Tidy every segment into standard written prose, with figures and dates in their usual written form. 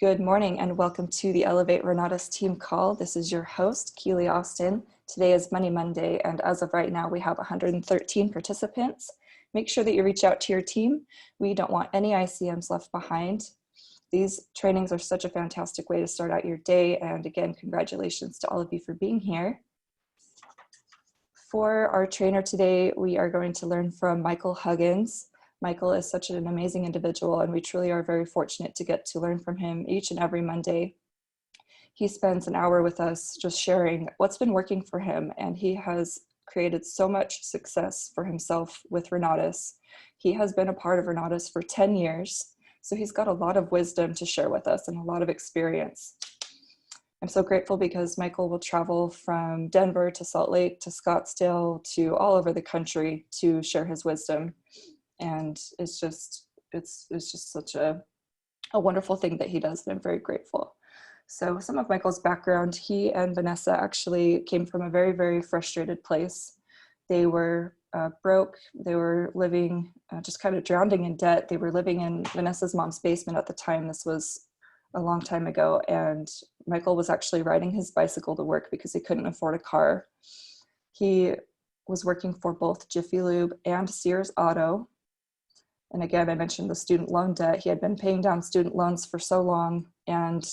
Good morning and welcome to the Elevate Renatus team call. This is your host, Keely Austin. Today is Money Monday, and as of right now, we have 113 participants. Make sure that you reach out to your team. We don't want any ICMs left behind. These trainings are such a fantastic way to start out your day, and again, congratulations to all of you for being here. For our trainer today, we are going to learn from Michael Huggins. Michael is such an amazing individual, and we truly are very fortunate to get to learn from him each and every Monday. He spends an hour with us just sharing what's been working for him, and he has created so much success for himself with Renatus. He has been a part of Renatus for 10 years, so he's got a lot of wisdom to share with us and a lot of experience. I'm so grateful because Michael will travel from Denver to Salt Lake to Scottsdale to all over the country to share his wisdom. And it's just such a wonderful thing that he does, and I'm very grateful. So some of Michael's background: he and Vanessa actually came from a very, very frustrated place. They were broke. They were living just kind of drowning in debt. They were living in Vanessa's mom's basement at the time. This was a long time ago, and Michael was actually riding his bicycle to work because he couldn't afford a car. He was working for both Jiffy Lube and Sears Auto. And again, I mentioned the student loan debt. He had been paying down student loans for so long, and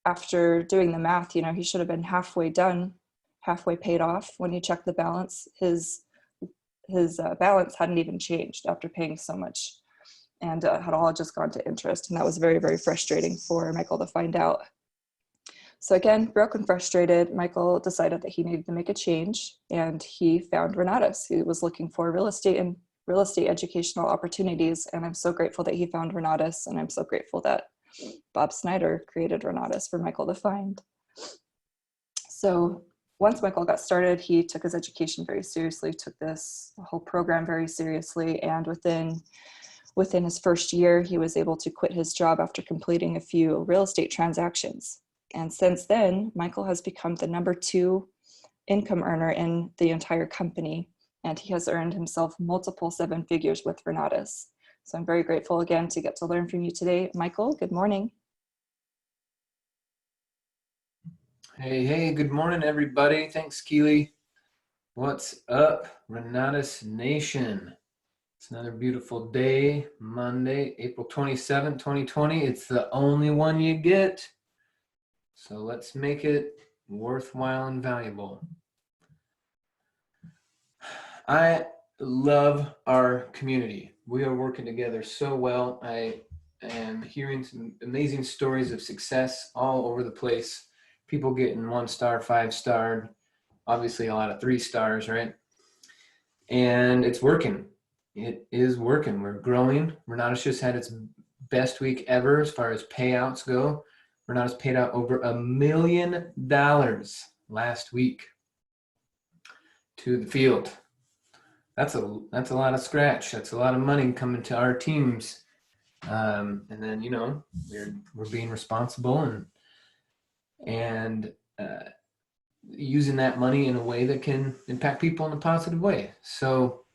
after doing the math, he should have been halfway done, halfway paid off. When he checked the balance, his balance hadn't even changed after paying so much, and had all just gone to interest. And that was very, very frustrating for Michael to find out. So again, broke and frustrated, Michael decided that he needed to make a change, and he found Renatus. He was looking for real estate educational opportunities, and I'm so grateful that he found Renatus, and I'm so grateful that Bob Snyder created Renatus for Michael to find. So once Michael got started, he took his education very seriously, took this whole program very seriously, and within his first year, he was able to quit his job after completing a few real estate transactions. And since then, Michael has become the #2 income earner in the entire company, and he has earned himself multiple 7 figures with Renatus. So I'm very grateful again to get to learn from you today. Michael, good morning. Hey, good morning, everybody. Thanks, Keely. What's up, Renatus Nation? It's another beautiful day, Monday, April 27, 2020. It's the only one you get. So let's make it worthwhile and valuable. I love our community. We are working together so well. I am hearing some amazing stories of success all over the place. People getting 1-star, 5-star, obviously a lot of 3 stars, right? And it's working. It is working. We're growing. Renatus just had its best week ever as far as payouts go. Renatus paid out over $1 million last week to the field. That's a lot of scratch. That's a lot of money coming to our teams. And then, we're being responsible and using that money in a way that can impact people in a positive way. So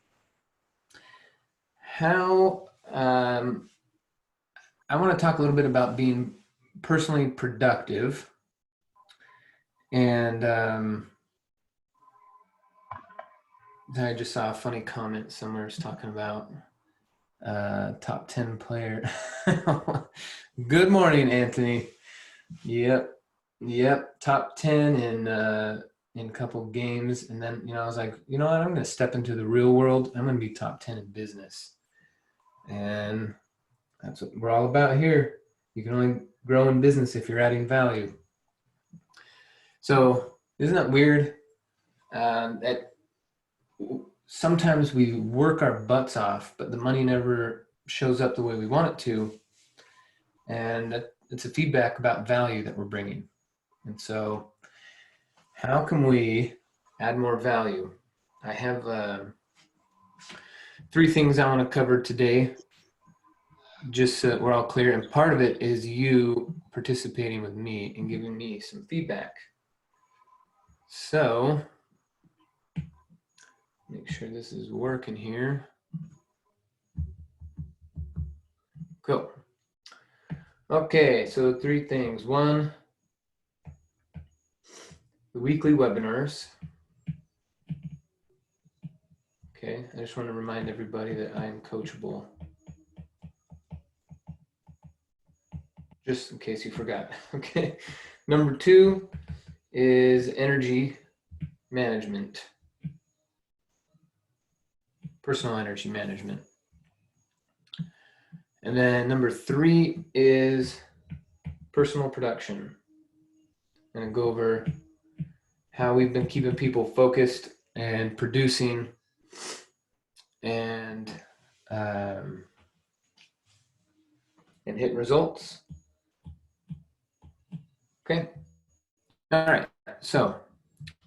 how I want to talk a little bit about being personally productive. And I just saw a funny comment somewhere is talking about top 10 player. Good morning, Anthony. Yep. Top 10 in a couple games. And then, I was like, you know what? I'm going to step into the real world. I'm going to be top 10 in business. And that's what we're all about here. You can only grow in business if you're adding value. So isn't that weird? That sometimes we work our butts off, but the money never shows up the way we want it to. And it's a feedback about value that we're bringing. And so how can we add more value? I have 3 things I want to cover today, just so we're all clear. And part of it is you participating with me and giving me some feedback. So make sure this is working here. Cool. Okay, so 3 things. One, the weekly webinars. Okay, I just want to remind everybody that I'm coachable. Just in case you forgot. Okay. Number 2 is energy management. Personal energy management. And then number 3 is personal production. I'm going to go over how we've been keeping people focused and producing and hitting results. Okay. All right. So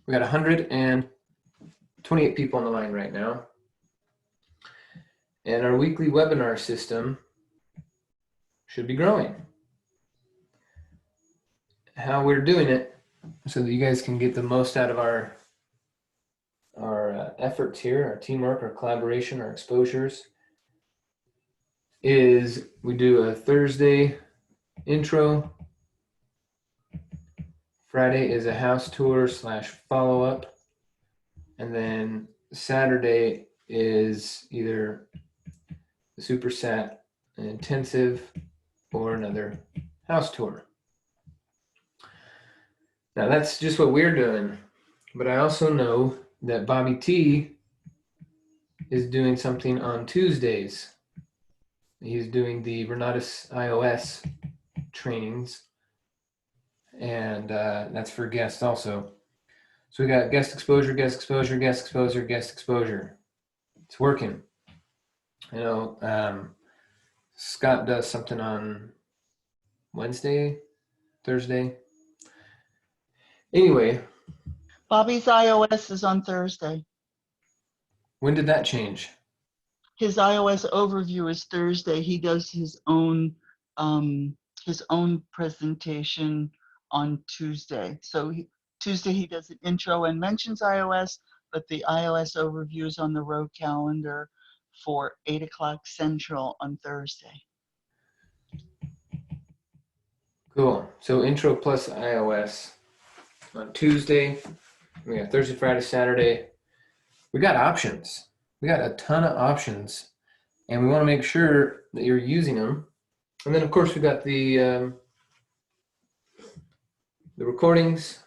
we got 128 people on the line right now. And our weekly webinar system should be growing. How we're doing it so that you guys can get the most out of our efforts here, our teamwork, our collaboration, our exposures, is we do a Thursday intro. Friday is a house tour / follow-up. And then Saturday is either the supersat, an intensive, or another house tour. Now that's just what we're doing. But I also know that Bobby T is doing something on Tuesdays. He's doing the Renatus iOS trainings, and that's for guests also. So we got guest exposure, guest exposure, guest exposure, guest exposure. It's working. You know, Scott does something on Wednesday, Thursday. Anyway. Bobby's iOS is on Thursday. When did that change? His iOS overview is Thursday. He does his own presentation on Tuesday. So Tuesday he does an intro and mentions iOS, but the iOS overview is on the road calendar for 8 o'clock Central on Thursday. Cool. So intro plus iOS on Tuesday. We got Thursday, Friday, Saturday. We got options. We got a ton of options, and we want to make sure that you're using them. And then, of course, we got the recordings,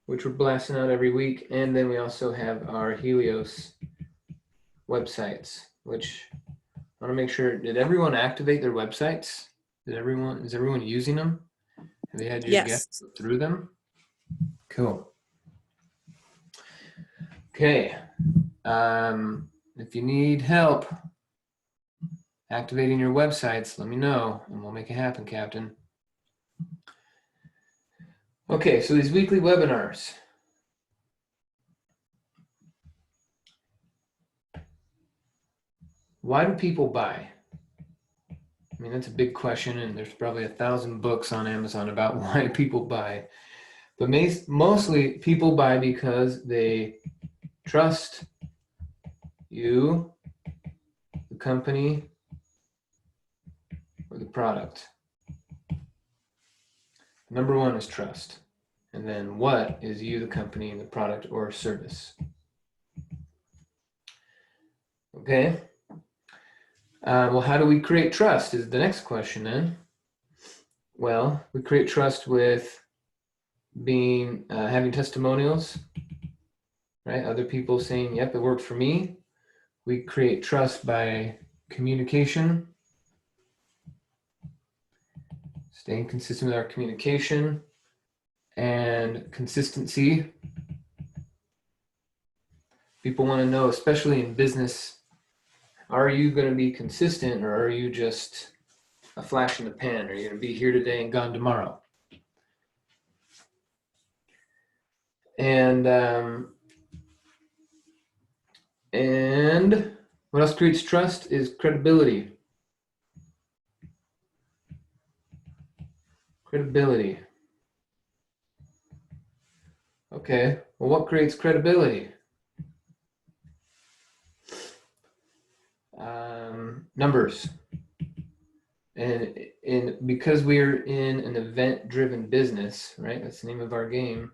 which we're blasting out every week, and then we also have our Helios websites, which I want to make sure. Did everyone activate their websites? Is everyone using them? Have they had your guests through them? Cool. Okay. If you need help activating your websites, let me know and we'll make it happen, Captain. Okay, so these weekly webinars. Why do people buy? I mean, that's a big question, and there's probably 1,000 books on Amazon about why people buy. But mostly people buy because they trust you, the company, or the product. Number 1 is trust. And then what is you, the company, the product, or service? Okay. Well, how do we create trust is the next question then. Well, we create trust with having testimonials, right? Other people saying, yep, it worked for me. We create trust by communication, staying consistent with our communication, and consistency. People want to know, especially in business, are you going to be consistent, or are you just a flash in the pan? Are you going to be here today and gone tomorrow? And what else creates trust is credibility. Credibility. Okay, well, what creates credibility? Numbers. And because we're in an event-driven business, right? That's the name of our game.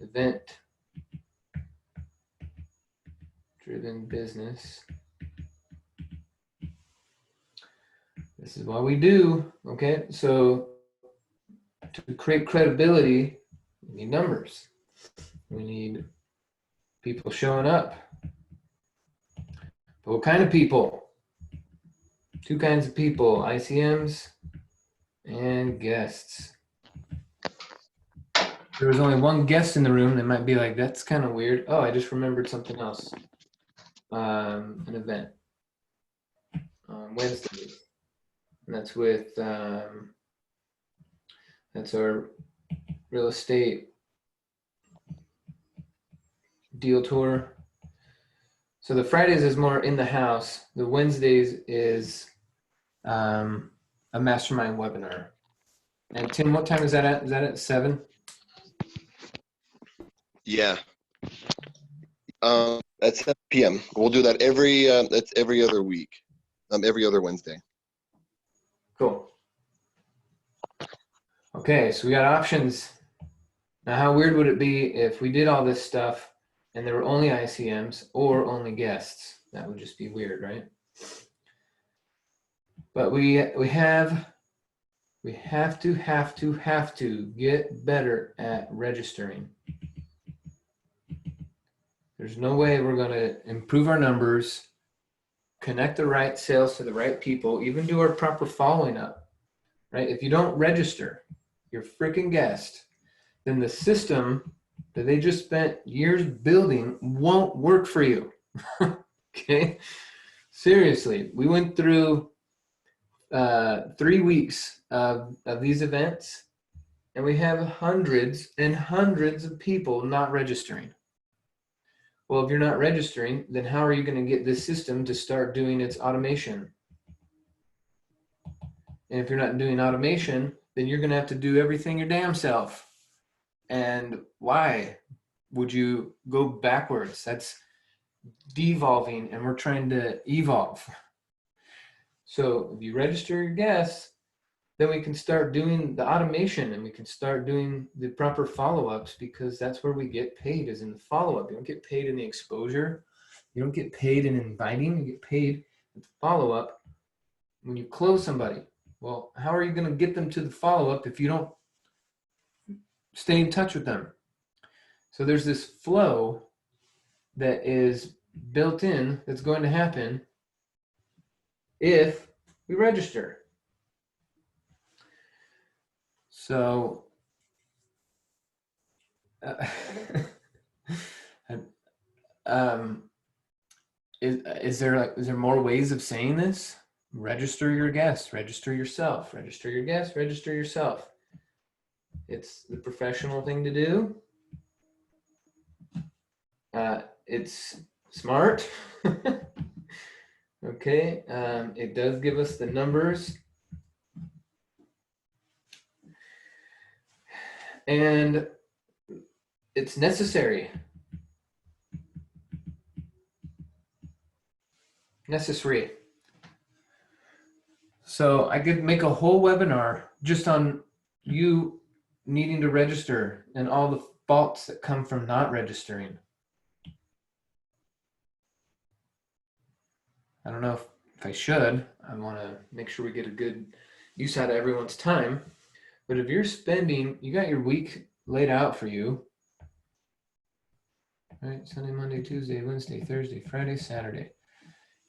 Event-driven business. This is what we do, okay? So to create credibility, we need numbers. We need people showing up. But what kind of people? Two kinds of people, ICMs and guests. If there was only one guest in the room, they might be like, that's kind of weird. Oh, I just remembered something else. An event on Wednesdays. And that's with, that's our real estate deal tour. So the Fridays is more in the house. The Wednesdays is a mastermind webinar. And Tim, what time is that at? Is that at 7? Yeah. At 7 p.m. We'll do that that's every other week. Every other Wednesday. Cool. Okay, so we got options. Now, how weird would it be if we did all this stuff and there were only ICMs or only guests? That would just be weird, right? But we have to get better at registering. There's no way we're going to improve our numbers, connect the right sales to the right people, even do our proper following up, right? If you don't register your freaking guest, then the system that they just spent years building won't work for you. Okay? Seriously, we went through 3 weeks of these events, and we have hundreds and hundreds of people not registering. Well, if you're not registering, then how are you going to get this system to start doing its automation? And if you're not doing automation, then you're going to have to do everything your damn self. And why would you go backwards? That's devolving, and we're trying to evolve. So if you register your guests, then we can start doing the automation and we can start doing the proper follow-ups, because that's where we get paid, is in the follow-up. You don't get paid in the exposure. You don't get paid in inviting. You get paid in the follow-up when you close somebody. Well, how are you going to get them to the follow-up if you don't stay in touch with them? So there's this flow that is built in that's going to happen if we register. So is there more ways of saying this? Register your guests, register yourself, register your guests, register yourself. It's the professional thing to do. It's smart. Okay, it does give us the numbers. And it's necessary. Necessary. So I could make a whole webinar just on you needing to register and all the faults that come from not registering. I don't know if I should. I want to make sure we get a good use out of everyone's time. But if you're spending, you got your week laid out for you, right? Sunday, Monday, Tuesday, Wednesday, Thursday, Friday, Saturday.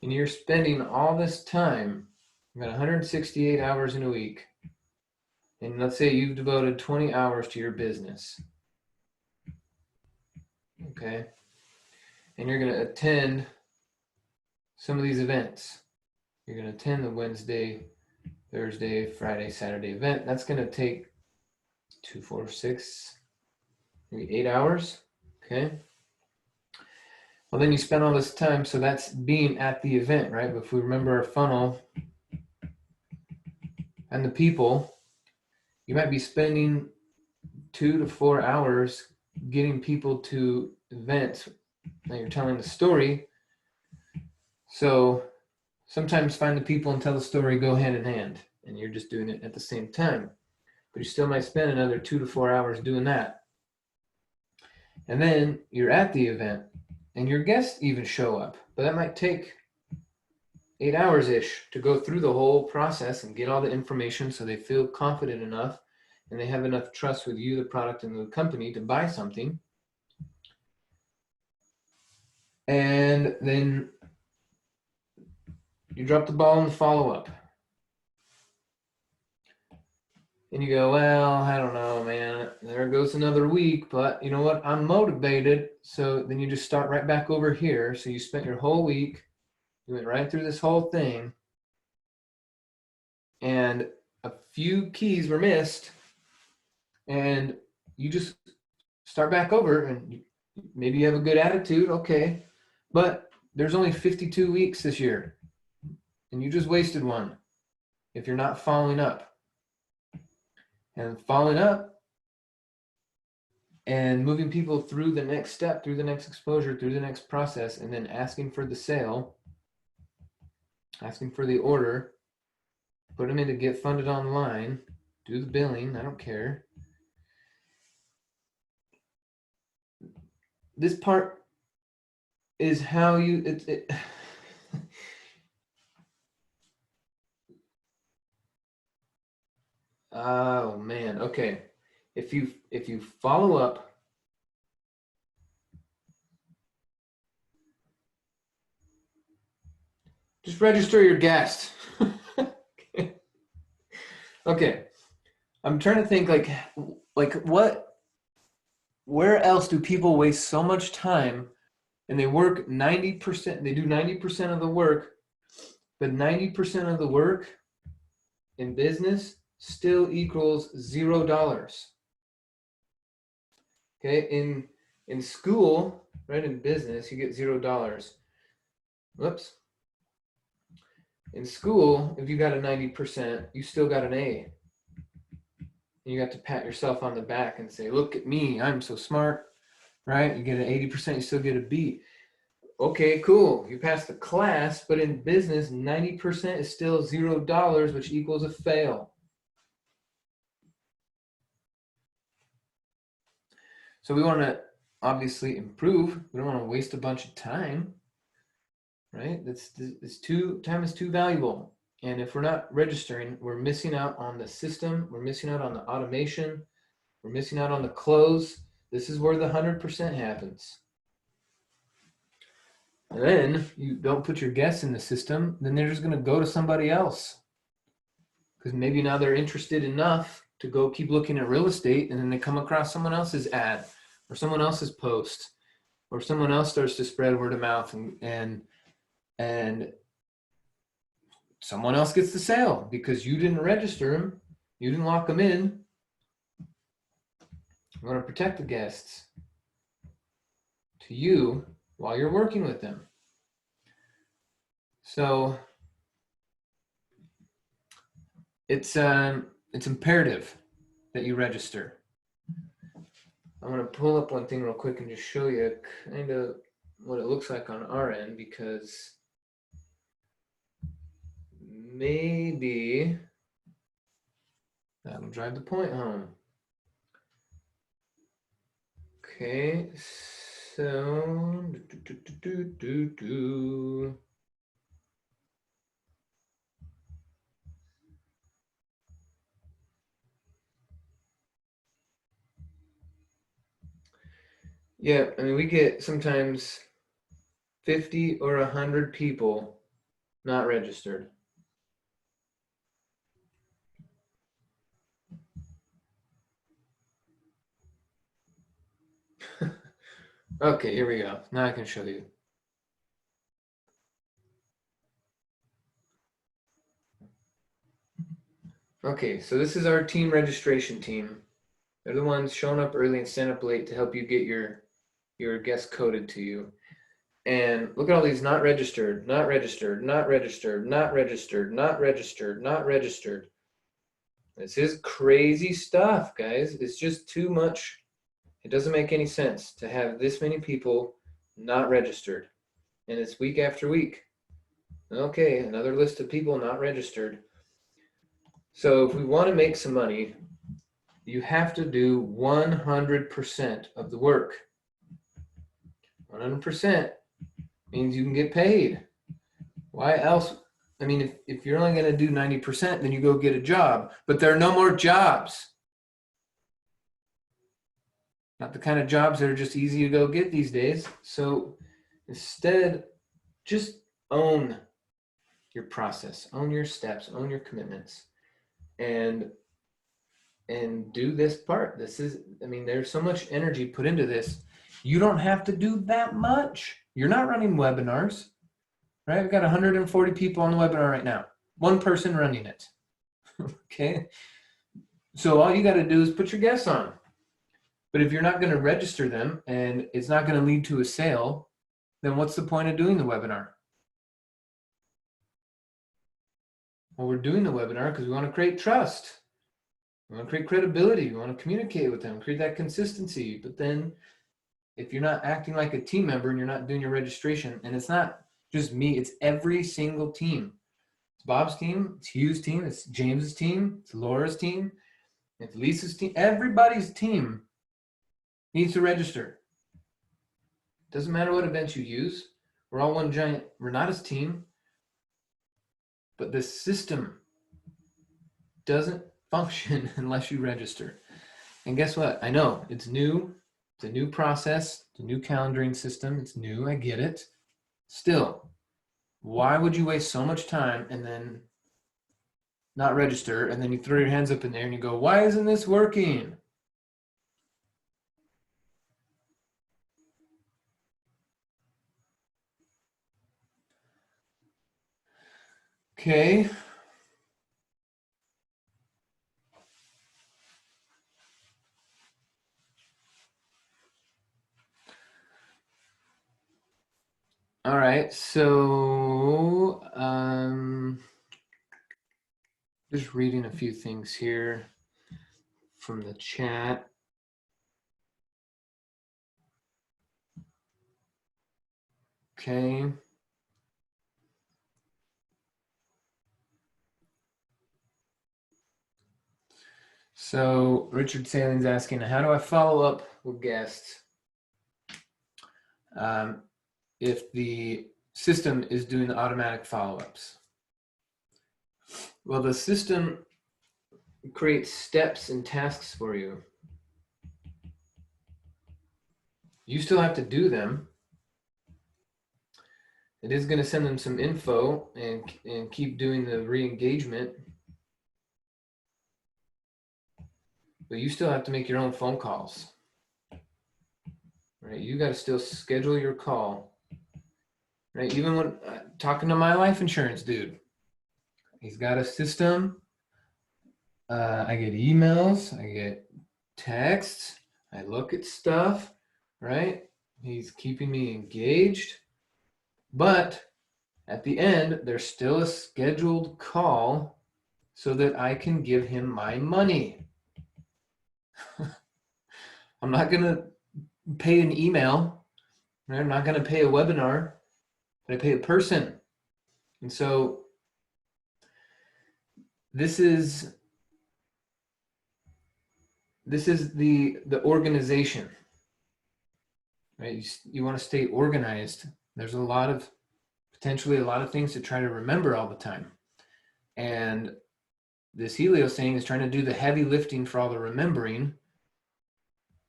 And you're spending all this time, you've got 168 hours in a week. And let's say you've devoted 20 hours to your business. Okay. And you're going to attend some of these events. You're going to attend the Wednesday, Thursday, Friday, Saturday event. That's going to take 2, 4, 6, maybe 8 hours. Okay. Well, then you spend all this time. So that's being at the event, right? But if we remember our funnel and the people, you might be spending 2 to 4 hours getting people to events. Now you're telling the story. So Sometimes find the people and tell the story go hand in hand, and you're just doing it at the same time. But you still might spend another 2 to 4 hours doing that. And then you're at the event, and your guests even show up. But that might take 8 hours-ish to go through the whole process and get all the information so they feel confident enough and they have enough trust with you, the product, and the company to buy something. And then you drop the ball in the follow-up. And you go, well, I don't know, man. There goes another week, but you know what? I'm motivated. So then you just start right back over here. So you spent your whole week, you went right through this whole thing, and a few keys were missed, and you just start back over, and maybe you have a good attitude, okay, but there's only 52 weeks this year, and you just wasted one if you're not following up. And following up and moving people through the next step, through the next exposure, through the next process, and then asking for the sale, asking for the order, put them in to get funded online, do the billing, I don't care. This part is how you, oh man, okay. If you follow up, just register your guest. Okay. I'm trying to think like where else do people waste so much time and they work 90%, they do 90% of the work, but 90% of the work in business still equals $0. Okay, in school, right, in business, you get $0. Whoops. In school, if you got a 90%, you still got an A. You got to pat yourself on the back and say, look at me, I'm so smart, right? You get an 80%, you still get a B. Okay, cool, you passed the class, but in business, 90% is still $0, which equals a fail. So we want to obviously improve. We don't want to waste a bunch of time, right? Time is too valuable. And if we're not registering, we're missing out on the system. We're missing out on the automation. We're missing out on the close. This is where the 100% happens. And then you don't put your guests in the system, then they're just going to go to somebody else. Because maybe now they're interested enough to go keep looking at real estate, and then they come across someone else's ad or someone else's post, or someone else starts to spread word of mouth, and someone else gets the sale because you didn't register them, you didn't lock them in. You want to protect the guests to you while you're working with them. So it's imperative that you register. I'm going to pull up one thing real quick and just show you kind of what it looks like on our end, because maybe that'll drive the point home. Okay, so yeah, I mean, we get sometimes 50 or 100 people not registered. Okay, here we go. Now I can show you. Okay, so this is our team registration team. They're the ones showing up early and staying up late to help you get your guests coded to you. And look at all these not registered, not registered, not registered, not registered, not registered, not registered. This is crazy stuff, guys. It's just too much. It doesn't make any sense to have this many people not registered. And it's week after week. Okay, another list of people not registered. So if we want to make some money, you have to do 100% of the work. 100% means you can get paid. Why else? I mean, if you're only going to do 90%, then you go get a job. But there are no more jobs. Not the kind of jobs that are just easy to go get these days. So instead, just own your process, own your steps, own your commitments, and do this part. This is, I mean, there's so much energy put into this. You don't have to do that much. You're not running webinars, right? We've got 140 people on the webinar right now. One person running it. Okay. So all you got to do is put your guests on. But if you're not going to register them and it's not going to lead to a sale, then what's the point of doing the webinar? Well, we're doing the webinar because we want to create trust. We want to create credibility. We want to communicate with them, create that consistency. But then if you're not acting like a team member and you're not doing your registration, and it's not just me, it's every single team. It's Bob's team, it's Hugh's team, it's James's team, it's Laura's team, it's Lisa's team. Everybody's team needs to register. Doesn't matter what events you use. We're all one giant Renata's team. But the system doesn't function unless you register. And guess what? I know it's new. It's a new process. It's a new calendaring system. It's new. I get it. Still, why would you waste so much time and then not register, and then you throw your hands up in there and you go, why isn't this working? Okay. All right, so just reading a few things here from the chat. Okay. So Richard Saling's asking, how do I follow up with guests if the system is doing the automatic follow-ups? Well, the system creates steps and tasks for you. You still have to do them. It is going to send them some info and keep doing the re-engagement. But you still have to make your own phone calls. Right? You got to still schedule your call. Right? Even when talking to my life insurance dude, he's got a system. I get emails, I get texts, I look at stuff, right? He's keeping me engaged. But at the end, there's still a scheduled call so that I can give him my money. I'm not going to pay an email, right? I'm not going to pay a webinar, but I pay a person. And so this is the organization, right? You want to stay organized. There's potentially a lot of things to try to remember all the time. And this Helios thing is trying to do the heavy lifting for all the remembering,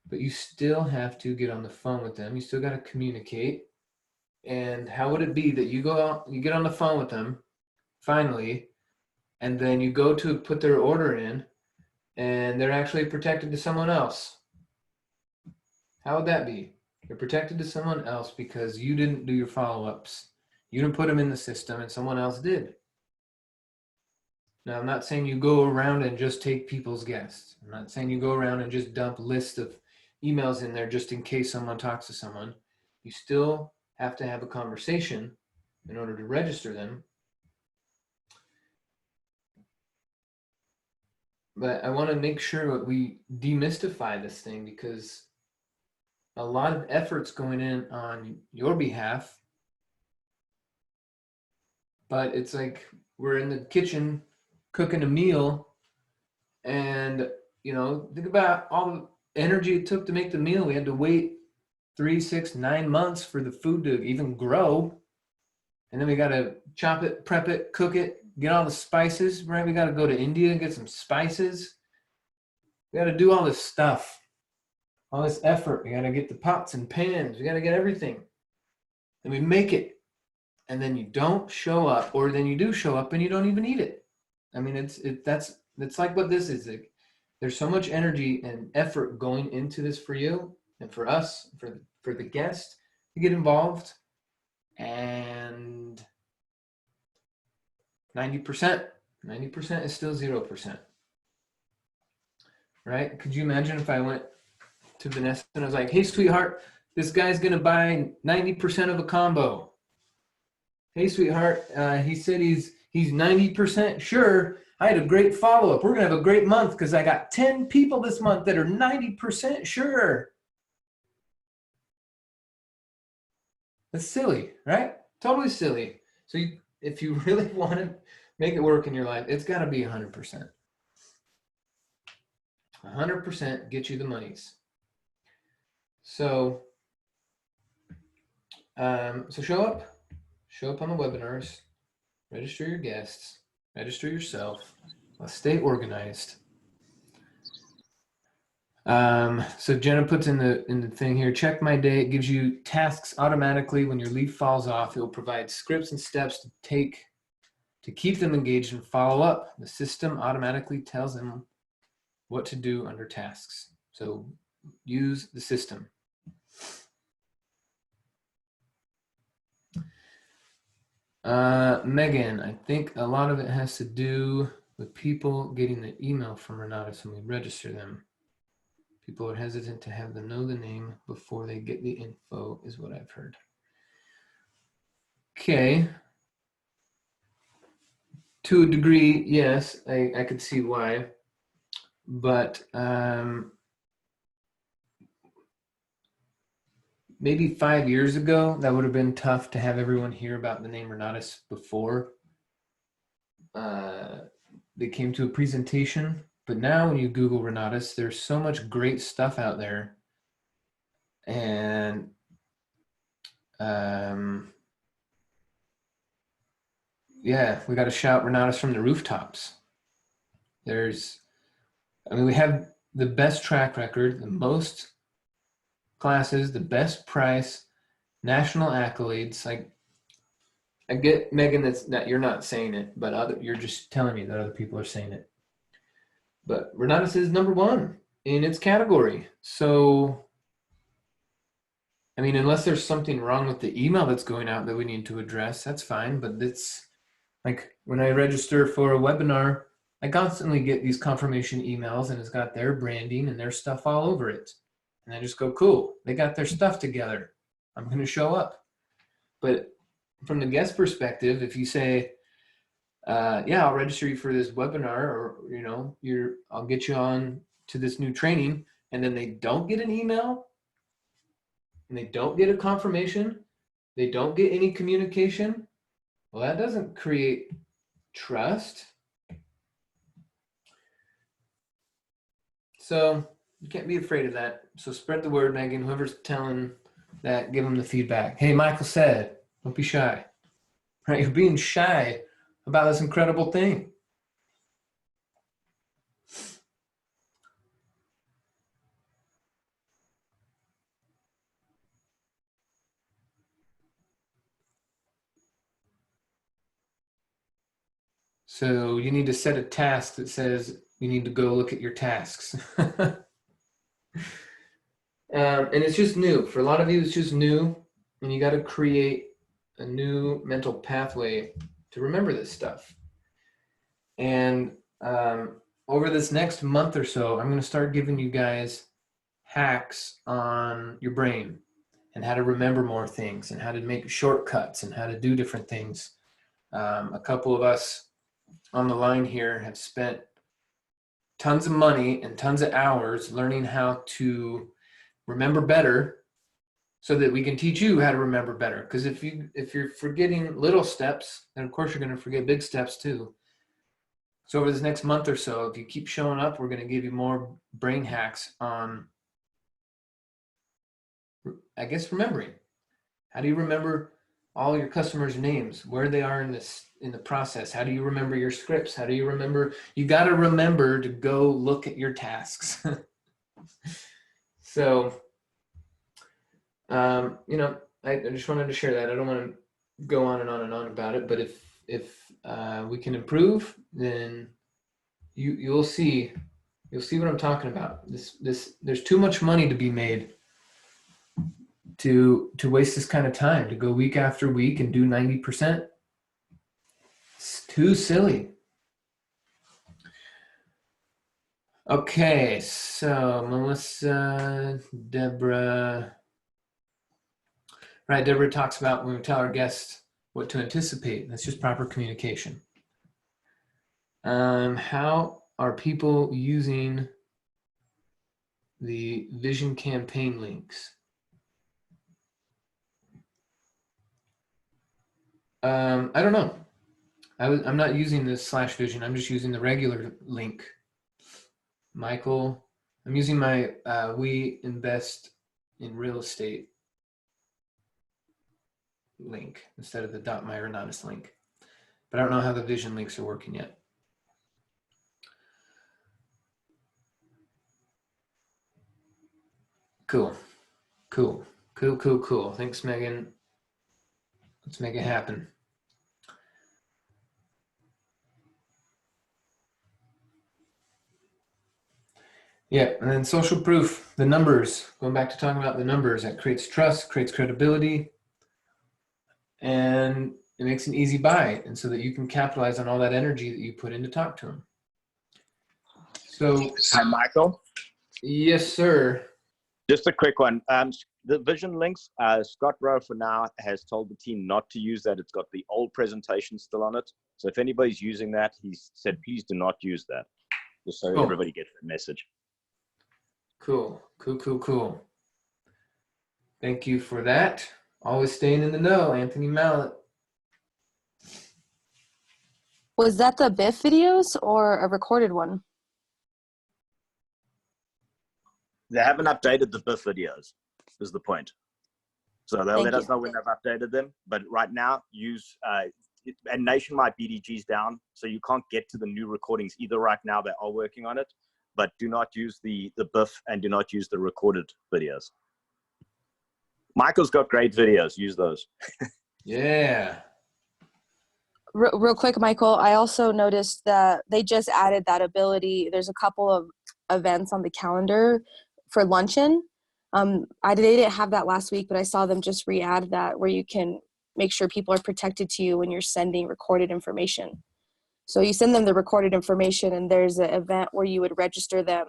but you still have to get on the phone with them. You still got to communicate. And how would it be that you go out, you get on the phone with them finally, and then you go to put their order in and they're actually protected to someone else? How would that be? You're protected to someone else because you didn't do your follow-ups. You didn't put them in the system and someone else did. Now, I'm not saying you go around and just take people's guests. I'm not saying you go around and just dump lists of emails in there just in case someone talks to someone. You still have to have a conversation in order to register them. But I want to make sure that we demystify this thing because a lot of effort's going in on your behalf but it's like we're in the kitchen cooking a meal, and think about all the energy it took to make the meal. We had to wait 3, 6, 9 months for the food to even grow. And then we got to chop it, prep it, cook it, get all the spices, right? We got to go to India and get some spices. We got to do all this stuff, all this effort. We got to get the pots and pans. We got to get everything. And we make it. And then you don't show up, or then you do show up and you don't even eat it. I mean, that's like what this is. Like, there's so much energy and effort going into this for you and for us, for the guest to get involved. And 90% is still 0%. Right? Could you imagine if I went to Vanessa and I was like, hey, sweetheart, this guy's going to buy 90% of a combo. Hey, sweetheart, he said he's 90% sure. I had a great follow-up. We're going to have a great month because I got 10 people this month that are 90% sure. That's silly, right? Totally silly. So if you really want to make it work in your life, it's got to be 100%. 100% get you the monies. So, so show up on the webinars, register your guests, register yourself. Let's stay organized. So Jenna puts in the thing here, check my day. It gives you tasks automatically when your leaf falls off. It will provide scripts and steps to keep them engaged and follow up. The system automatically tells them what to do under tasks. So use the system. Megan, I think a lot of it has to do with people getting the email from Renata when we register them. People are hesitant to have them know the name before they get the info, is what I've heard. Okay. To a degree, yes, I could see why. But maybe 5 years ago, that would have been tough to have everyone hear about the name Renatus before they came to a presentation. But now when you Google Renatus, there's so much great stuff out there. And yeah, we got to shout Renatus from the rooftops. We have the best track record, the most classes, the best price, national accolades. Like, I get, Megan, that you're not saying it, but you're just telling me that other people are saying it. But Renatus is #1 in its category. So, I mean, unless there's something wrong with the email that's going out that we need to address, that's fine. But it's like when I register for a webinar, I constantly get these confirmation emails and it's got their branding and their stuff all over it. And I just go, cool, they got their stuff together. I'm going to show up. But from the guest perspective, if you say, yeah, I'll register you for this webinar, or, I'll get you on to this new training, and then they don't get an email and they don't get a confirmation, they don't get any communication, well, that doesn't create trust. So you can't be afraid of that. So spread the word, Megan. Whoever's telling that, give them the feedback. Hey, Michael said, don't be shy. Right? You're being shy about this incredible thing. So you need to set a task that says you need to go look at your tasks. And it's just new. For a lot of you, it's just new. And you got to create a new mental pathway to remember this stuff. And over this next month or so, I'm going to start giving you guys hacks on your brain and how to remember more things and how to make shortcuts and how to do different things. A couple of us on the line here have spent tons of money and tons of hours learning how to remember better so that we can teach you how to remember better. Because if you're forgetting little steps, then of course you're going to forget big steps too. So over this next month or so, if you keep showing up, we're going to give you more brain hacks on, I guess, remembering. How do you remember all your customers' names, where they are in the process? How do you remember your scripts? How do you remember? You got to remember to go look at your tasks. So, you know, I just wanted to share that. I don't want to go on and on and on about it, but if we can improve, then you'll see what I'm talking about. There's too much money to be made to waste this kind of time, to go week after week and do 90%. It's too silly. Okay, so Melissa, Deborah. Right, Deborah talks about when we tell our guests what to anticipate. That's just proper communication. How are people using the Vision campaign links? I don't know. I'm not using this /Vision. I'm just using the regular link. Michael, I'm using my We Invest in Real Estate link instead of the .myrenatus link. But I don't know how the Vision links are working yet. Cool. Thanks, Megan. Let's make it happen. Yeah, and then social proof, the numbers, going back to talking about the numbers, that creates trust, creates credibility, and it makes an easy buy, and so that you can capitalize on all that energy that you put in to talk to them. So, Hi, Michael. Yes, sir. Just a quick one. The Vision links, Scott Rowe for now has told the team not to use that. It's got the old presentation still on it. So if anybody's using that, he said, please do not use that. Just so everybody gets the message. Cool. Thank you for that. Always staying in the know, Anthony Mallet. Was that the BIF videos or a recorded one? They haven't updated the BIF videos, is the point. So they'll let us know when they've updated them. But right now, use, and Nationwide BDG's down, so you can't get to the new recordings either right now. They are working on it, but do not use the BIF and do not use the recorded videos. Michael's got great videos. Use those. Yeah. Real quick, Michael, I also noticed that they just added that ability. There's a couple of events on the calendar for luncheon. They didn't have that last week, but I saw them just re-add that, where you can make sure people are protected to you when you're sending recorded information. So you send them the recorded information, and there's an event where you would register them,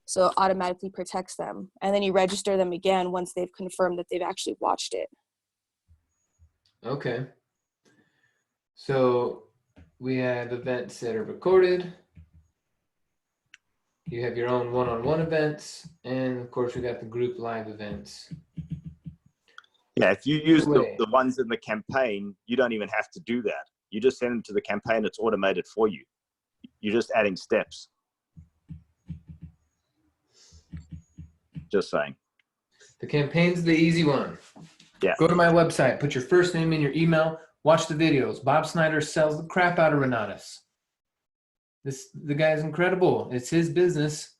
so it automatically protects them. And then you register them again once they've confirmed that they've actually watched it. Okay. So we have events that are recorded. You have your own one-on-one events, and of course we got the group live events. Yeah, if you use the ones in the campaign, you don't even have to do that. You just send them to the campaign, it's automated for you. You're just adding steps. Just saying. The campaign's the easy one. Yeah. Go to my website, put your first name in your email, watch the videos. Bob Snyder sells the crap out of Renatus. The guy's incredible. It's his business.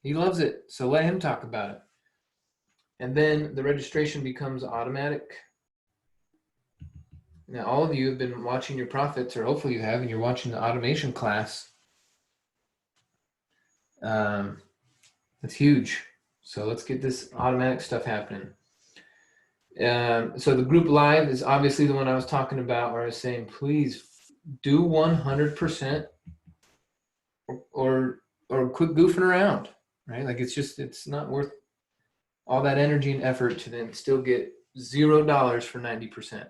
He loves it. So let him talk about it. And then the registration becomes automatic. Now, all of you have been watching your profits, or hopefully you have, and you're watching the automation class. That's huge. So let's get this automatic stuff happening. So the group live is obviously the one I was talking about, where I was saying, please do 100%. Or quit goofing around, right? Like it's not worth all that energy and effort to then still get $0 for 90%.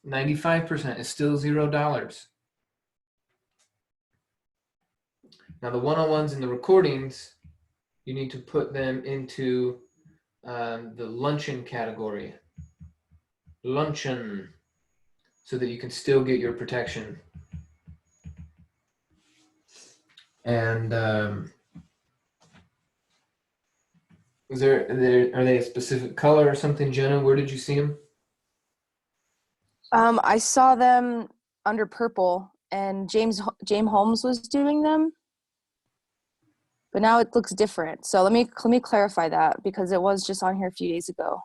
95% is still $0. Now the one-on-ones and the recordings, you need to put them into the luncheon category. luncheon so that you can still get your protection. And are they a specific color or something, Jenna? Where did you see them? I saw them under purple, and James Holmes was doing them, but now it looks different. So let me clarify that, because it was just on here a few days ago.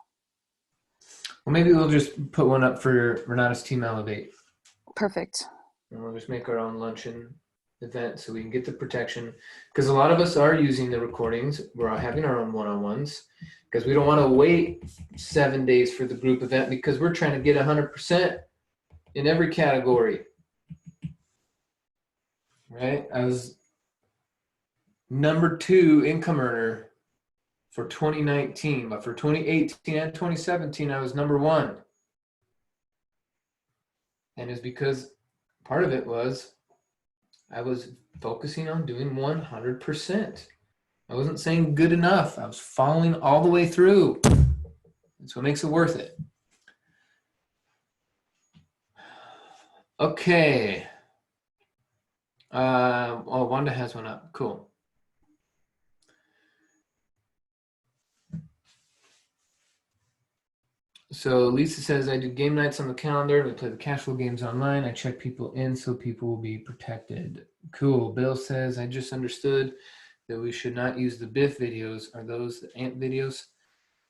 Well, maybe we'll just put one up for Renata's Team Elevate. Perfect. And we'll just make our own luncheon event so we can get the protection. Because a lot of us are using the recordings. We're having our own one-on-ones because we don't want to wait 7 days for the group event, because we're trying to get 100% in every category. Right? I was number 2 income earner for 2019, but for 2018 and 2017, I was number 1. And it's because part of it was I was focusing on doing 100%. I wasn't saying good enough. I was following all the way through. That's what makes it worth it. Okay. Oh, Wanda has one up. Cool. So Lisa says, I do game nights on the calendar. We play the cash flow games online. I check people in so people will be protected. Cool. Bill says, I just understood that we should not use the Biff videos. Are those the AMP videos?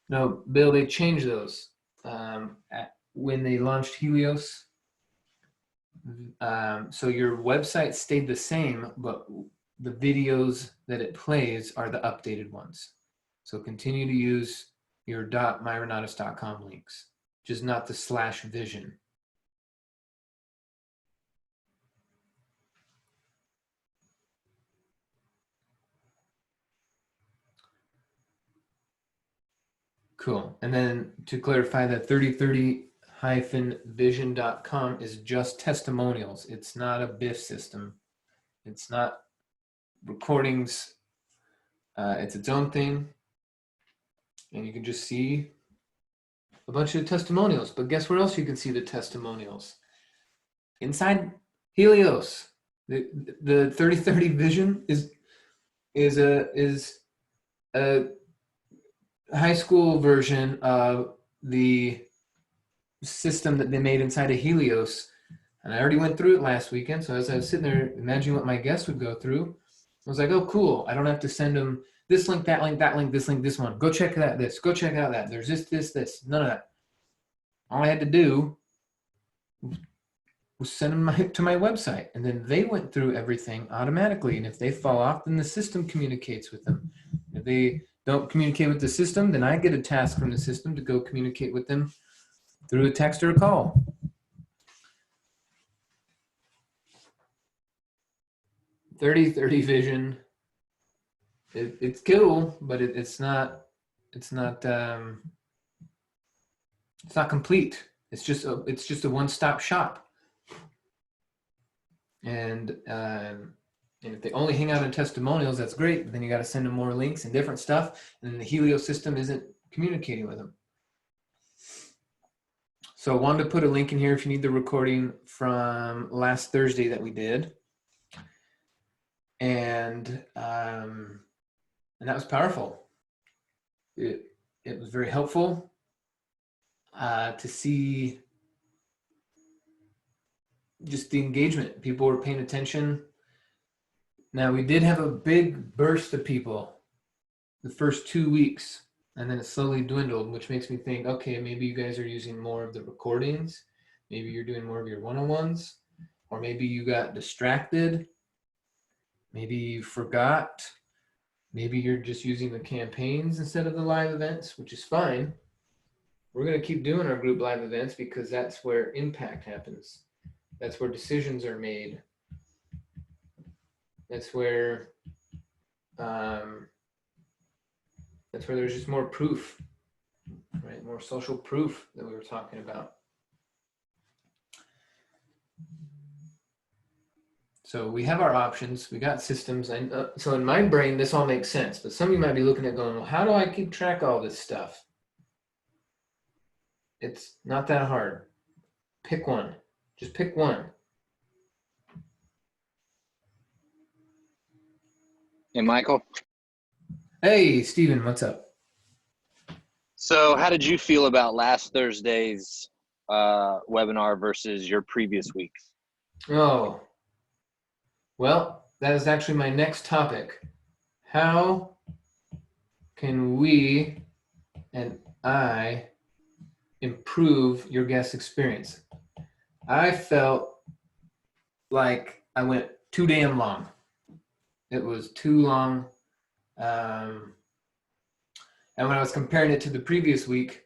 No, Bill, they changed those when they launched Helios. So your website stayed the same, but the videos that it plays are the updated ones. So continue to use your .myrenatus.com links, just not the /vision. Cool. And then to clarify, that 3030-vision.com is just testimonials. It's not a BIF system. It's not recordings. It's its own thing. And you can just see a bunch of testimonials. But guess where else you can see the testimonials? Inside Helios. The 3030 Vision is a high school version of the system that they made inside of Helios. And I already went through it last weekend. So as I was sitting there imagining what my guests would go through, I was like, oh, cool. I don't have to send them this link, that link, that link, this link, this one. Go check that, this. Go check out that. There's this. None of that. All I had to do was send them to my website. And then they went through everything automatically. And if they fall off, then the system communicates with them. If they don't communicate with the system, then I get a task from the system to go communicate with them through a text or a call. .3030 Vision. It's cool, but it's not complete. It's just a one-stop shop. And if they only hang out in testimonials, that's great. But then you got to send them more links and different stuff, and then the Helios system isn't communicating with them. So I wanted to put a link in here if you need the recording from last Thursday that we did. And that was powerful. It was very helpful to see just the engagement. People were paying attention. Now, we did have a big burst of people the first 2 weeks, and then it slowly dwindled, which makes me think, okay, maybe you guys are using more of the recordings. Maybe you're doing more of your one-on-ones, or maybe you got distracted. Maybe you forgot. Maybe you're just using the campaigns instead of the live events, which is fine. We're going to keep doing our group live events because that's where impact happens. That's where decisions are made. That's where there's just more proof, right? More social proof that we were talking about. So we have our options, we got systems, and so in my brain, this all makes sense. But some of you might be looking at going, well, how do I keep track of all this stuff? It's not that hard. Pick one. Just pick one. Hey, Michael. Hey, Steven, what's up? So how did you feel about last Thursday's webinar versus your previous week's? Oh, well, that is actually my next topic. How can we and I improve your guest experience? I felt like I went too damn long. It was too long. And when I was comparing it to the previous week,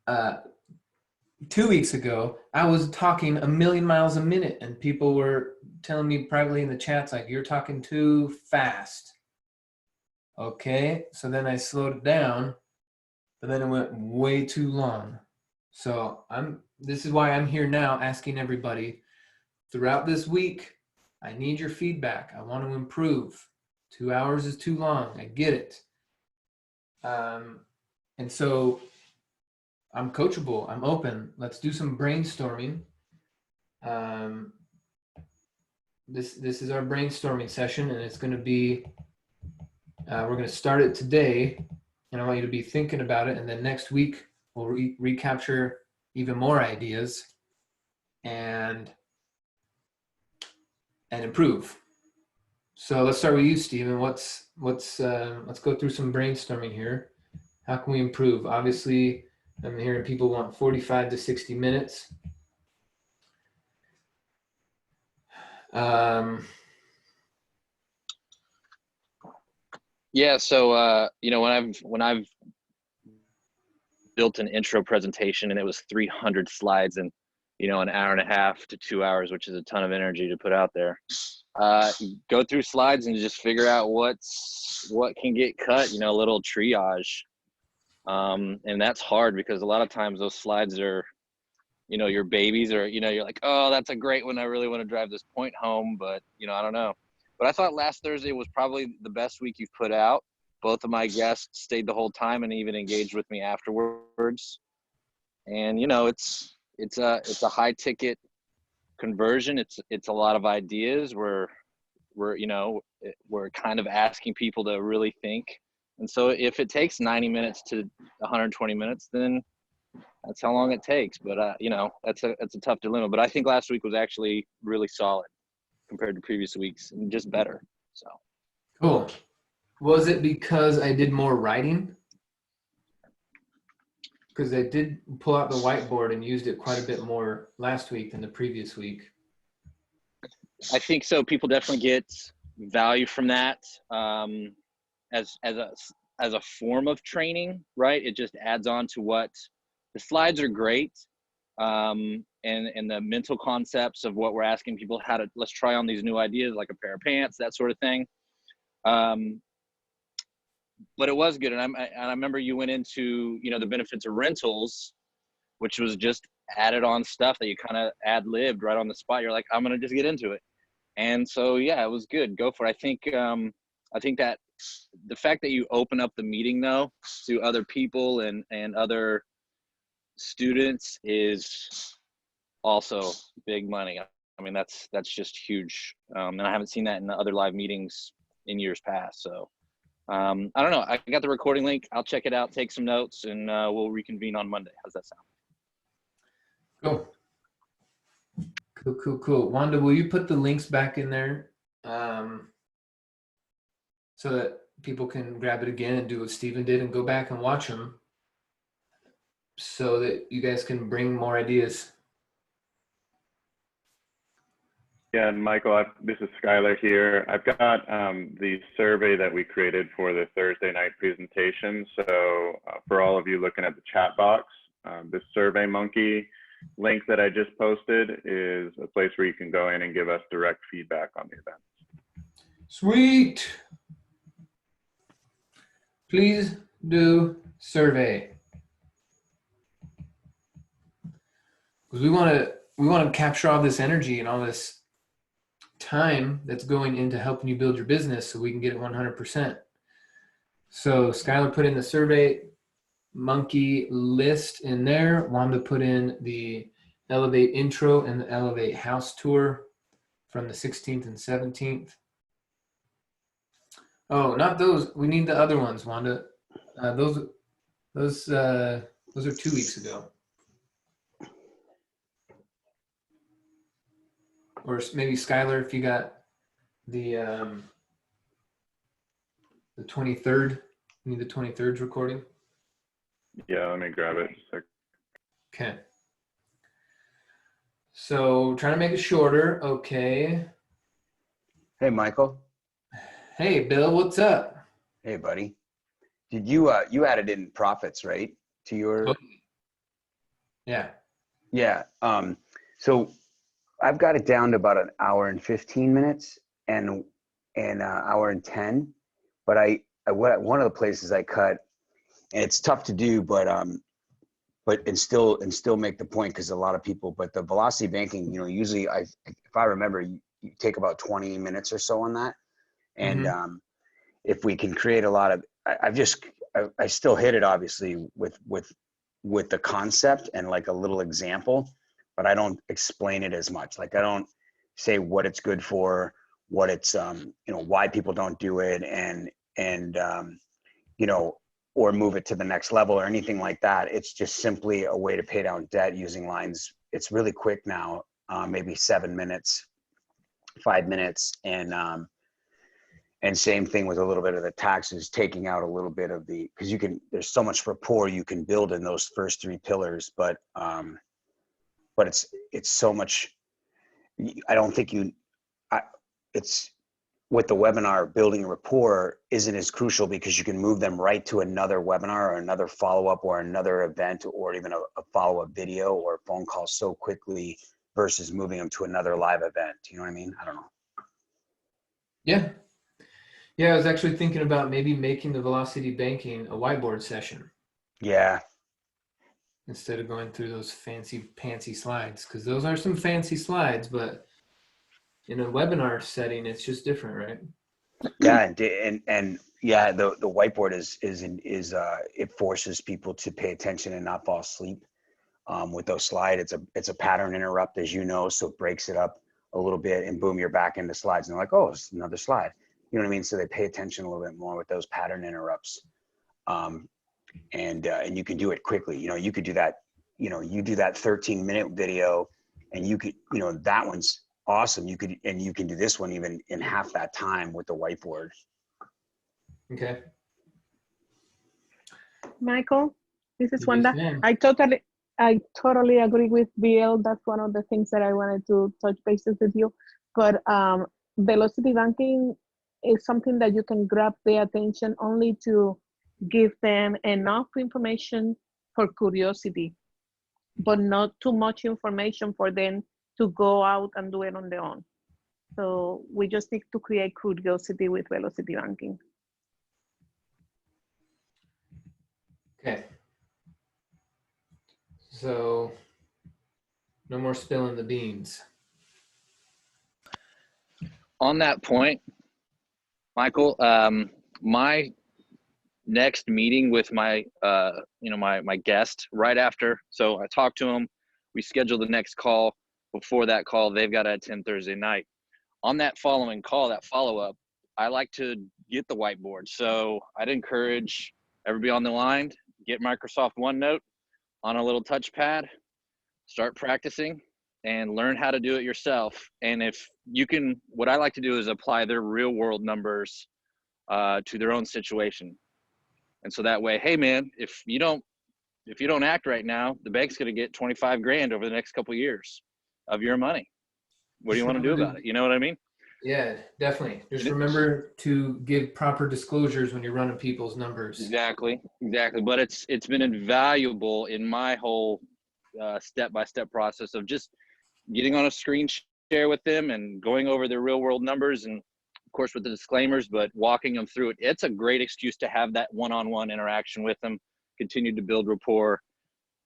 2 weeks ago, I was talking a million miles a minute, and people were telling me privately in the chats, like, you're talking too fast. Okay, so then I slowed it down, but then it went way too long. So this is why I'm here now asking everybody throughout this week, I need your feedback. I want to improve. 2 hours is too long. I get it. And so I'm coachable. I'm open. Let's do some brainstorming. This is our brainstorming session, and it's going to be, we're going to start it today, and I want you to be thinking about it, and then next week we'll recapture even more ideas and improve. So let's start with you, Stephen. Let's go through some brainstorming here. How can we improve? Obviously, I'm hearing people want 45 to 60 minutes. Yeah, so when I've built an intro presentation and it was 300 slides and an hour and a half to 2 hours, which is a ton of energy to put out there. Go through slides and just figure out what can get cut, a little triage. And that's hard because a lot of times those slides are, your babies, or, you're like, oh, that's a great one. I really want to drive this point home, but, I don't know. But I thought last Thursday was probably the best week you've put out. Both of my guests stayed the whole time and even engaged with me afterwards. And, it's a high ticket conversion. It's a lot of ideas. We're kind of asking people to really think. And so if it takes 90 minutes to 120 minutes, then that's how long it takes. But that's a tough dilemma. But I think last week was actually really solid compared to previous weeks, and just better. So cool. Was it because I did more writing? Because I did pull out the whiteboard and used it quite a bit more last week than the previous week. I think so. People definitely get value from that as a form of training, right? It just adds on to what the slides are great, and the mental concepts of what we're asking people let's try on these new ideas, like a pair of pants, that sort of thing. But it was good, and I remember you went into the benefits of rentals, which was just added on stuff that you kind of ad-libbed right on the spot. You're like, I'm gonna just get into it. And so, yeah, it was good. Go for it. I think that the fact that you open up the meeting though to other people and other students is also big money. I mean, that's just huge. And I haven't seen that in the other live meetings in years past. So I don't know. I got the recording link. I'll check it out, take some notes, and we'll reconvene on Monday. How's that sound? Cool. Wanda, will you put the links back in there so that people can grab it again and do what Stephen did and go back and watch them so that you guys can bring more ideas? Yeah, and Michael, this is Skylar here. I've got the survey that we created for the Thursday night presentation. So for all of you looking at the chat box, this Survey Monkey link that I just posted is a place where you can go in and give us direct feedback on the event. Sweet. Please do survey. Because we want to capture all this energy and all this time that's going into helping you build your business so we can get it 100%. So Skylar put in the survey. monkey list in there. Wanda put in the Elevate intro and the Elevate house tour from the 16th and 17th. Oh, not those. We need the other ones, Wanda. Those are 2 weeks ago. Or maybe Skylar, if you got the 23rd. You need the 23rd's recording. Yeah, let me grab it. Okay. So trying to make it shorter. Okay. Hey, Michael. Hey, Bill, what's up? Hey, buddy. Did you you added in profits, right? To your Yeah. Yeah. So I've got it down to about an hour and 15 minutes and an hour and 10. But one of the places I cut, and it's tough to do, but still make the point, because a lot of people, but the velocity banking, usually if I remember, you take about 20 minutes or so on that. And if we can create a lot of, I still hit it obviously with the concept and like a little example, but I don't explain it as much. Like I don't say what it's good for, what it's why people don't do it, and or move it to the next level or anything like that. It's just simply a way to pay down debt using lines. It's really quick now, maybe 7 minutes, 5 minutes, and same thing with a little bit of the taxes, taking out a little bit of because there's so much rapport you can build in those first 3 pillars, but it's so much. I don't think it's with the webinar, building rapport isn't as crucial, because you can move them right to another webinar or another follow-up or another event, or even a follow-up video or phone call so quickly versus moving them to another live event. You know what I mean? I don't know. Yeah. Yeah, I was actually thinking about maybe making the velocity banking a whiteboard session. Yeah. Instead of going through those fancy slides, because those are some fancy slides, but in a webinar setting, it's just different, right? Yeah, and yeah, the whiteboard is it forces people to pay attention and not fall asleep with those slides. It's a pattern interrupt, as you know, so it breaks it up a little bit, and boom, you're back into slides, and they're like, oh, it's another slide. You know what I mean? So they pay attention a little bit more with those pattern interrupts, and you can do it quickly. You could do that. You do that 13-minute video, and you could, that one's awesome. You can do this one even in half that time with the whiteboard. Okay. Michael, this is Yes, Wanda. ma'am. I totally agree with Bill. That's one of the things that I wanted to touch bases with you. But velocity banking is something that you can grab their attention only to give them enough information for curiosity, but not too much information for them to go out and do it on their own. So we just need to create curiosity with velocity banking. Okay. So no more spilling the beans. On that point, Michael, my next meeting with my my guest right after, so I talked to him, we scheduled the next call. Before that call, they've got at 10 Thursday night. On that following call, that follow-up, I like to get the whiteboard. So I'd encourage everybody on the line, get Microsoft OneNote on a little touchpad, start practicing, and learn how to do it yourself. And if you can, what I like to do is apply their real world numbers to their own situation. And so that way, hey man, if you don't act right now, the bank's going to get 25 grand over the next couple of years of your money. What do you want to do about it? You know what I mean? Yeah, definitely. Just remember to give proper disclosures when you're running people's numbers. Exactly. But it's been invaluable in my whole step-by-step process of just getting on a screen share with them and going over their real world numbers, and of course with the disclaimers, but walking them through it. It's a great excuse to have that one-on-one interaction with them, continue to build rapport,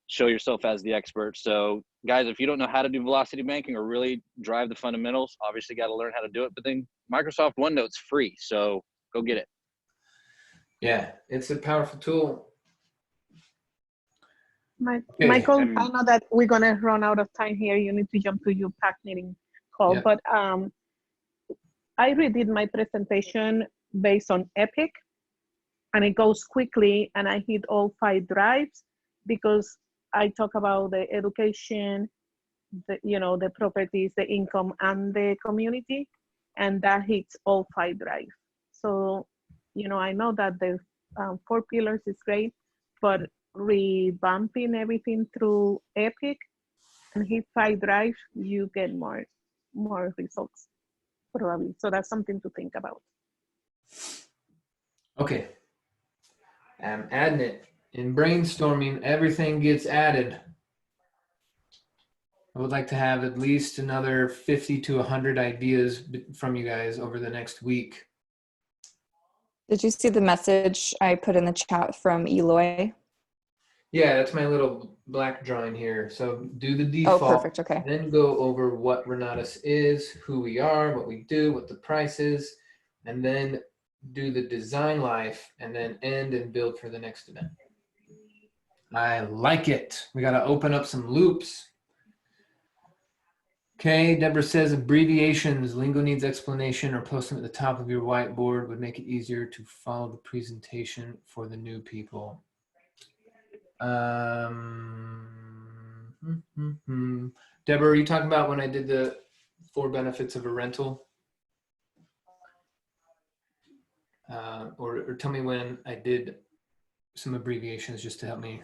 show yourself as the expert. So guys, if you don't know how to do velocity banking or really drive the fundamentals, obviously got to learn how to do it. But then Microsoft OneNote's free, so go get it. Yeah, it's a powerful tool. Okay. Michael, And I know that we're gonna run out of time here. You need to jump to your pack meeting call, Yep. but I redid my presentation based on Epic, and it goes quickly, and I hit all 5 drives because I talk about the education, the properties, the income, and the community, and that hits all 5 drives. So, I know that the 4 pillars is great, but revamping everything through Epic and hit 5 drives, you get more results probably. So that's something to think about. Okay. I'm adding it. In brainstorming, everything gets added. I would like to have at least another 50 to 100 ideas from you guys over the next week. Did you see the message I put in the chat from Eloy? Yeah, that's my little black drawing here. So do the Oh, default, perfect. Okay. then go over what Renatus is, who we are, what we do, what the price is, and then do the design life, and then end and build for the next event. I like it. We got to open up some loops. Okay, Deborah says abbreviations, lingo needs explanation, or post them at the top of your whiteboard would make it easier to follow the presentation for the new people. Deborah, are you talking about when I did the 4 benefits of a rental? Or tell me when I did some abbreviations just to help me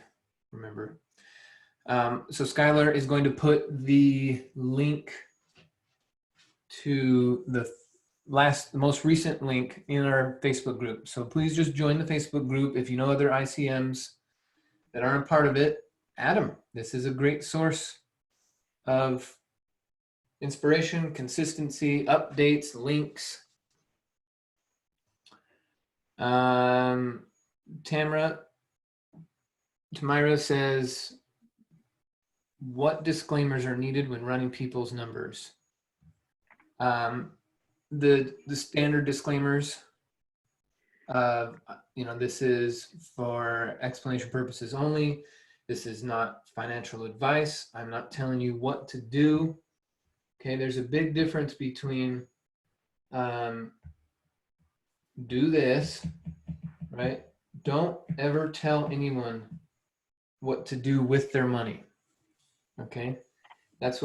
remember. So Skylar is going to put the link to the most recent link in our Facebook group. So please just join the Facebook group. If you know other ICMs that aren't part of it, add them. This is a great source of inspiration, consistency, updates, links. Tamira says, what disclaimers are needed when running people's numbers? The standard disclaimers, this is for explanation purposes only. This is not financial advice. I'm not telling you what to do. Okay, there's a big difference between do this, right? Don't ever tell anyone what to do with their money. Okay, unless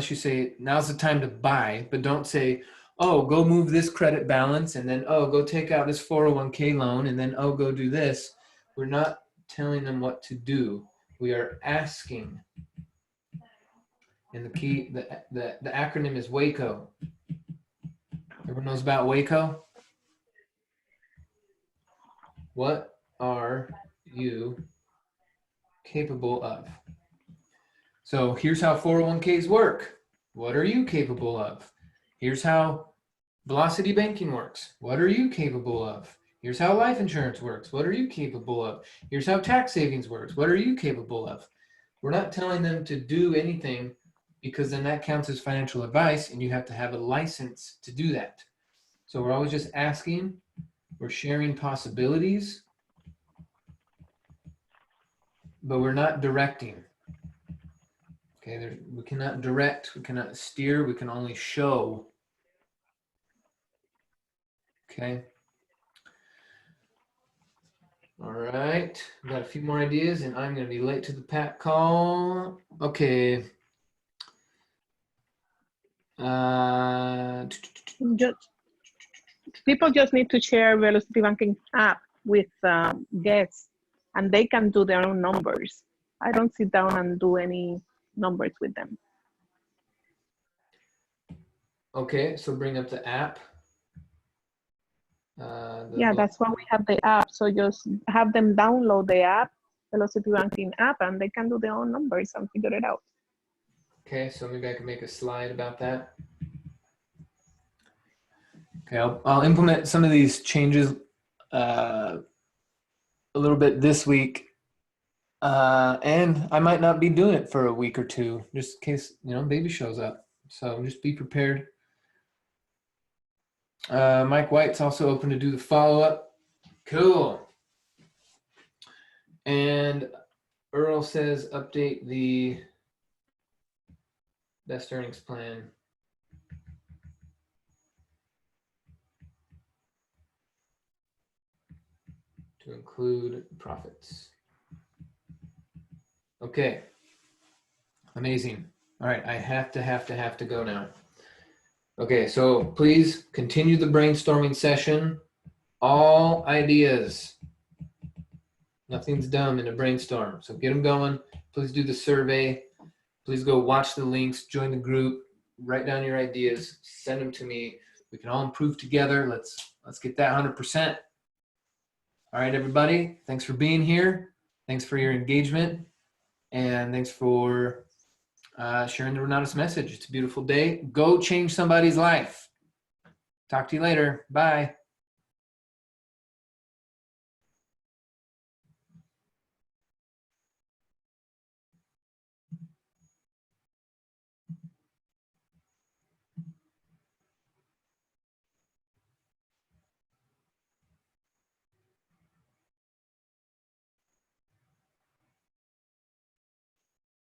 you say now's the time to buy, but don't say, oh, go move this credit balance, and then, oh, go take out this 401k loan, and then, oh, go do this. We're not telling them what to do. We are asking. And the acronym is WACO. Everyone knows about WACO? What are you capable of? So here's how 401ks work. What are you capable of? Here's how velocity banking works. What are you capable of? Here's how life insurance works. What are you capable of? Here's how tax savings works. What are you capable of? We're not telling them to do anything, because then that counts as financial advice and you have to have a license to do that. So we're always just asking, we're sharing possibilities, but we're not directing. Okay, we cannot direct, we cannot steer, we can only show. Okay. All right, we've got a few more ideas and I'm going to be late to the pack call. Okay. People just need to share Velocity Banking app with guests, and they can do their own numbers. I don't sit down and do any numbers with them. Okay, so bring up the app. That's why we have the app. So just have them download the app, Velocity Banking app, and they can do their own numbers and figure it out. Okay, so maybe I can make a slide about that. Okay, I'll implement some of these changes a little bit this week, and I might not be doing it for a week or two, just in case baby shows up. So just be prepared. Mike White's also open to do the follow-up. Cool. And Earl says update the best earnings plan. To include profits. Okay. Amazing. All right, I have to go now. Okay, so please continue the brainstorming session. All ideas. Nothing's dumb in a brainstorm. So get them going. Please do the survey. Please go watch the links, join the group, write down your ideas, send them to me. We can all improve together. Let's get that 100%. All right, everybody. Thanks for being here. Thanks for your engagement. And thanks for sharing the Renatus message. It's a beautiful day. Go change somebody's life. Talk to you later. Bye.